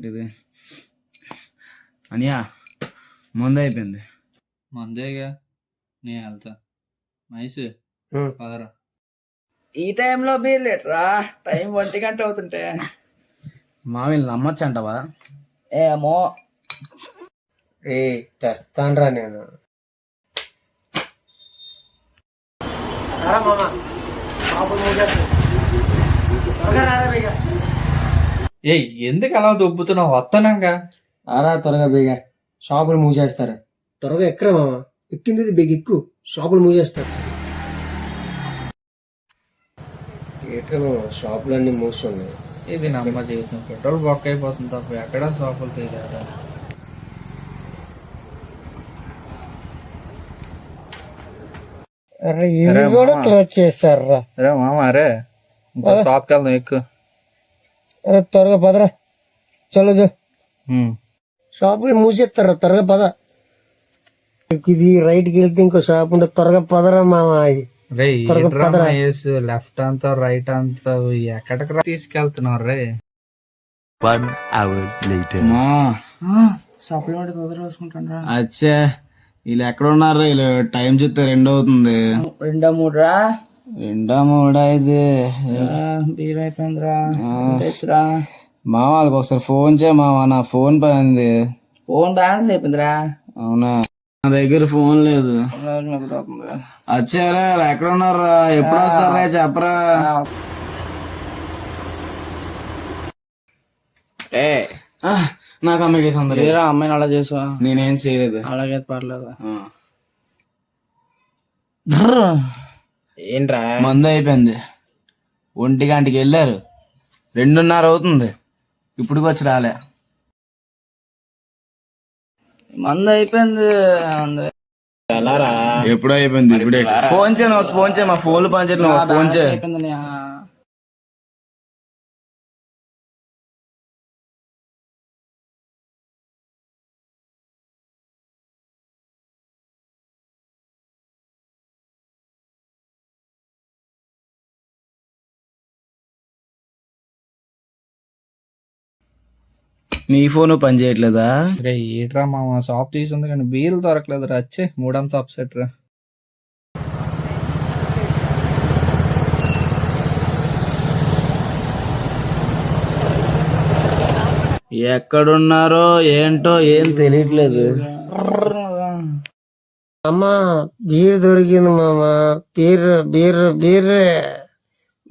ఏంటిది అనియా మందు అయిపోయింది. మందేగా నేను వెళ్తా. మైసు పదరా. ఈ టైంలో బీర్ లేట్రా, టైం 1 గంట అవుతుంటే. మా వీళ్ళు నమ్మచ్చు అంటవా? ఏమో తెస్తానరా నేను. ఏయ్ ఎందుకు అలా దొబ్బుతున్నావు? వస్తానంగా. ఆరా త్వరగా బేగా, షాపులు మూసేస్తారు. త్వరగా ఎక్కరా మామ, ఎక్కింది బేగ ఎక్కు, షాపులు మూసేస్తారు. ఏట్రా మామ, షాపులన్నీ మూస్తున్నాయి. ఇది నమ్మ జీవితం. పెట్రోల్ బొక్క అయిపోతుంది తప్ప ఎక్కడ షాపులు తీయలేదా? ఇది కూడా క్లోజ్ చేస్తారా? అరే మామ, అరే ఇంకో షాప్కి వెళ్దాం, ఎక్కువ. అరే త్వరగా పదరా, చలో షాపులు మూసేస్తారా, త్వరగా పద. ఇది రైట్కి వెళ్తే ఇంకో షాప్ ఉంటే త్వరగా పదరా మామ. లెఫ్ట్ అంతా రైట్ అంతా ఎక్కడికి తీసుకెళ్తున్నావు రే? సప్లిమెంట్ తొందర రాసుకుంటాను. అచ్చా వీళ్ళు ఎక్కడ ఉన్నారు? వీళ్ళు టైం చూస్తే 2 అవుతుంది. 2 3 రా. 2 3 ఇది బీర్ అయిపోయిందిరా. తెచ్చురా మామ. వాళ్ళకి ఒకసారి ఫోన్ చేయ మామ, నా ఫోన్ పోయింది. ఫోన్ బ్యాలెన్స్ అయిపోయిందిరా. అవునా? నా దగ్గర ఫోన్ లేదు. వచ్చారా? ఎక్కడ ఉన్నారా? ఎప్పుడు వస్తారా చెప్పరా? నాకు అమ్మాయికి వేరే అమ్మాయిని అలా చేసా. నేనేం చేయలేదు. అలాగే పర్లేదు. ఏంట్రా మందు అయిపోయింది. 1 గంటకి వెళ్ళారు, 2:30 అవుతుంది, ఇప్పుడు వచ్చి రాలే. మందు అయిపోయింది. ఎప్పుడు అయిపోయింది? ఇప్పుడే ఫోన్ చేయ, ఫోన్ చేయ, మా ఫోన్లు పనిచేయట్లేదు, ఫోన్ చేయ. అయిపోయింది. నీ ఫోన్ పని చేయట్లేదా? రే ఏట్రా మామ, షాప్ తీసింది కానీ బీర్లు దొరకలేదు రా. వచ్చే మూడంతా అప్సెట్ రా. ఎక్కడున్నారో ఏంటో ఏం తెలియట్లేదు. అమ్మా బీర్ దొరికింది మామ. బీర్ బీర్ బీర్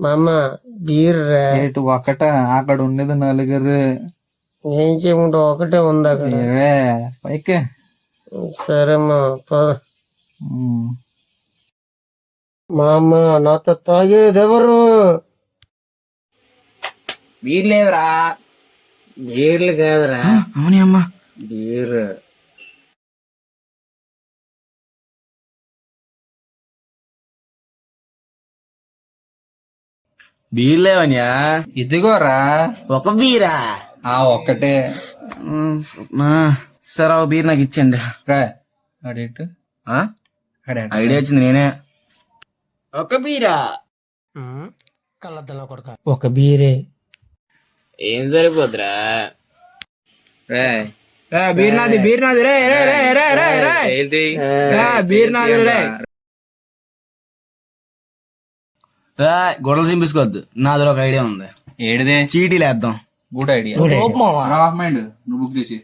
మామ, బీర్. రేటు ఒకట, అక్కడ ఉండేది 4. ఏం చేయమంటావు, ఒకటే ఉంది అక్కడ. పైకే సరే మా పద. మా అమ్మ నాతో తాగేదెవరు? బీర్ లేవురా. బీర్లు కాదురా. అవుని అమ్మా, బీర్. బీర్ లేవన్యా? ఇదిగోరా ఒక బీరా? ఒక్కటే. సరే ఒక బీర్ నాకు ఇచ్చండి. ఐడియా వచ్చింది, నేనే. ఒక బీరా? కళ్ళద్దలా కొడక, ఒక బీరే ఏం సరిపోద్దురా? బీర్ నాది, బీర్ నాది రే. బీర్ నాది రే. గొడవలు చింపేసుకోవద్దు, నాది ఒక ఐడియా ఉంది. ఏడిదే? చీటీలు వేద్దాం. Good idea. నువ్వు బుక్ చేసి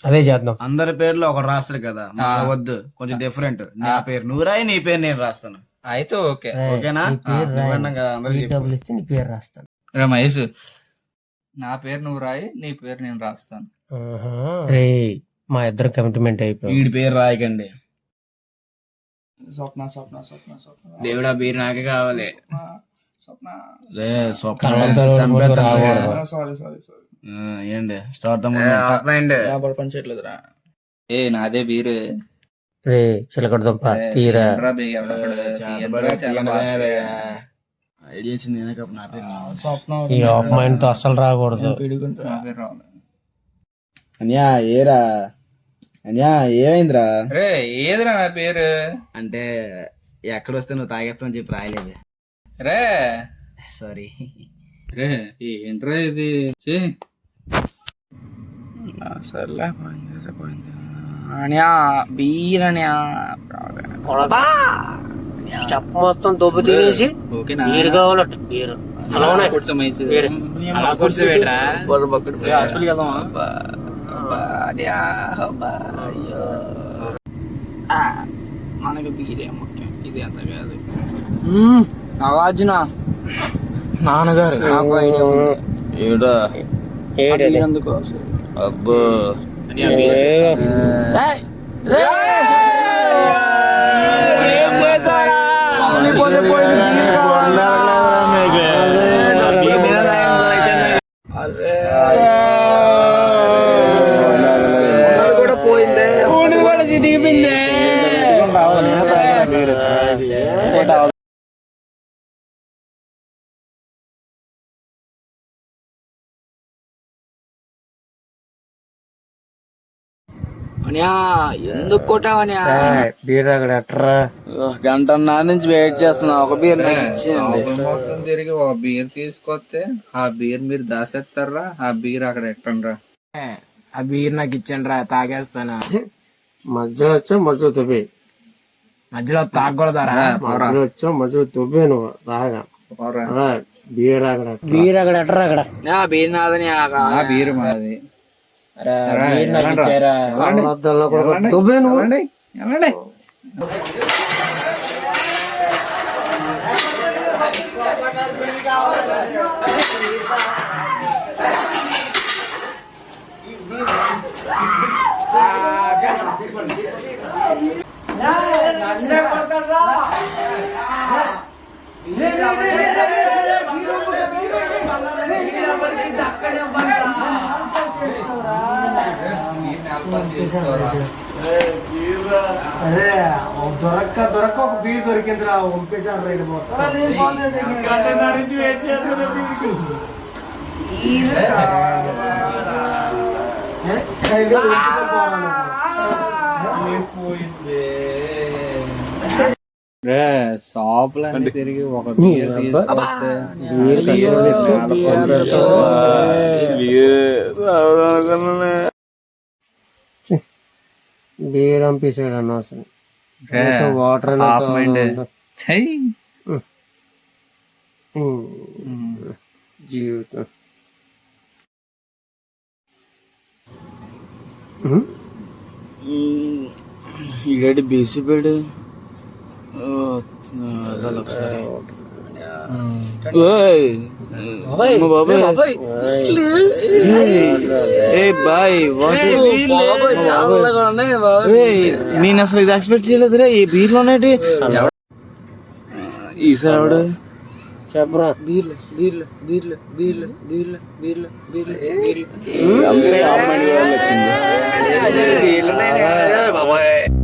అదే చేద్దాం. అందరి పేర్లు ఒకటి రాస్తారు కదా, వద్దు, కొంచెం డిఫరెంట్. నా పేరు నువ్వు రాయి, నీ పేరు నేను రాస్తాను. అయితే ఓకే. ఓకేనా? డబ్బులు ఇస్తే నీ పేరు రాస్తాను. మహేష్, నా పేరు నువ్వు రాయి, నీ పేరు నేను రాస్తాను. రే మా ఇద్దరు కమిట్మెంట్ అయిపోయి. వీడి పేరు రాయకండి. స్వప్న స్వప్న స్వప్న స్వప్న. దేవుడా బీర్ నాకే కావాలి. ఏంటి స్టార్ట్ పని చేయట్లేదురా. నాదే బీరు. రే చిలకడ దుంప తీరా. ఐడియా వచ్చింది. నా పేరు స్వప్న. ఈ అమ్మాయితో అస్సలు రాకూడదు. అన్యా ఏరా? అన్యా ఏమైందిరా? రే ఏదిరా నా పేరు? అంటే ఎక్కడొస్తే నువ్వు తాగేస్తావు అని చెప్పి రాయలేదు. రే సారీ. రే ఏంట్రా ఇది సర్లే పోయింది అనియా బీర్ అనియా స్టెప్ మొత్తం దొబ్బు తినేసి ఓకేనా బీరు కావాలట బీరు హాస్పిటల్కి వెళ్దామా మనకు బీరే ముఖ్యం ఇది అంత కాదు అవాజున నాన్నగారు నాకు ఐడియా ఉంది ఏడా ఎందుకు అబ్బో కూడా పోయిందే కూడా దిగిపోయిందే అనియా ఎందుకు కొట్టావనియా బీరు అక్కడ ఎట్రా గంటన్నర నుంచి వెయిట్ చేస్తున్నా ఒక బీర్ నాకు ఇచ్చేయండి మొత్తం తిరిగి ఒక బీర్ తీసుకొస్తే ఆ బీర్ మీరు దాసేస్తారా ఆ బీర్ అక్కడ ఎట్టండ్రా ఆ బీర్ నాకు ఇచ్చేయండి రా తాగేస్తాను మధ్యలో వచ్చావు మధ్యలో తుబ్బే మధ్యలో తాగకూడదారా మధ్యలో వచ్చావు మధ్యలో తుబ్బే నువ్వు బాగా బీర్ అక్కడ ఎట్రా అక్కడ బీర్ నాదని ఆ బీర్ మాది తుబ్బే నువ్వు వెళ్ళండి అరే దొరక్క ఒక బీర్ దొరికిందిరా పంపేశాను రైడ్ షాపులన్నీ తిరిగి ఒక బీర్ తీసుకొస్తే బీర్ పంపించాడు అనవసరం వాటర్ జీవితం ఈడేటి బీసీ పెడు ఒకసారి నేను అసలు ఇది ఎక్స్పెక్ట్ చేయలేదు రే ఈ బీర్లు ఉన్నాయి ఈసారి ఆవిడ చెప్పరా బీర్లు బీర్లు బీర్లు బీర్లు బీర్లు బీర్లు బీర్లు బీర్లు వచ్చింది బాబాయ్